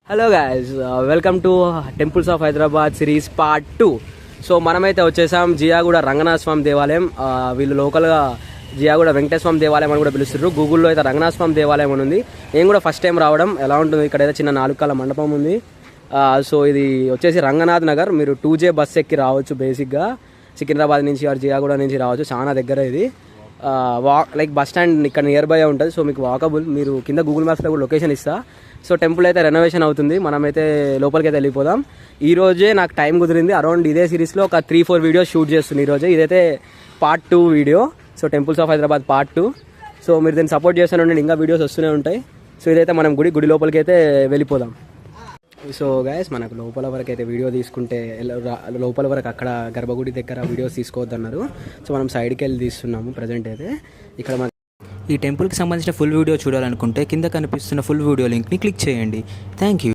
Hello guys, welcome to temples of Hyderabad series part 2. So మనమైతే వచ్చేసాం జియాగూడ రంగనాథ స్వామి దేవాలయం. వీళ్ళు లోకల్గా జియాగూడ వెంకటేశ్వర స్వామి దేవాలయం అని కూడా పిలుస్తారు. గూగుల్లో అయితే రంగనాథ స్వామి దేవాలయం అని ఉంది. నేను కూడా ఫస్ట్ టైం రావడం. ఎలా ఉంటుంది, ఇక్కడ అయితే చిన్న 4 కాల మండపం ఉంది. సో ఇది వచ్చేసి రంగనాథ్ నగర్. మీరు 2J బస్ ఎక్కి రావచ్చు. బేసిక్గా సికింద్రాబాద్ నుంచి ఆర్ జియాగూడ నుంచి రావచ్చు. చాలా దగ్గర ఇది. లైక్ బస్ స్టాండ్ ఇక్కడ నియర్ బై ఉంటుంది. సో మీకు వాకబుల్. మీరు కింద గూగుల్ మ్యాప్స్లో కూడా లొకేషన్ ఇస్తా. సో టెంపుల్ అయితే రెనోవేషన్ అవుతుంది. మనమైతే లోపలికి అయితే వెళ్ళిపోదాం. ఈ రోజే నాకు టైం కుదిరింది. అరౌండ్ ఇదే సిరీస్లో ఒక 3-4 వీడియోస్ షూట్ చేస్తుంది ఈరోజే. ఇదైతే part 2 video. So temples of Hyderabad part 2. So మీరు దీన్ని సపోర్ట్ చేస్తూనే ఇంకా వీడియోస్ వస్తూనే ఉంటాయి. సో ఇదైతే మనం గుడి లోపలికి అయితే వెళ్ళిపోదాం. సో గైస్, మనకు లోపల వరకు అయితే వీడియో తీసుకుంటే లోపల వరకు అక్కడ గర్భగుడి దగ్గర వీడియోస్ తీసుకోవద్దన్నారు. సో మనం సైడ్కి వెళ్ళి తీస్తున్నాము ప్రజెంట్ అయితే. ఇక్కడ ఈ టెంపుల్కి సంబంధించిన ఫుల్ వీడియో చూడాలనుకుంటే కింద కనిపిస్తున్న ఫుల్ వీడియో లింక్ని క్లిక్ చేయండి. Thank you.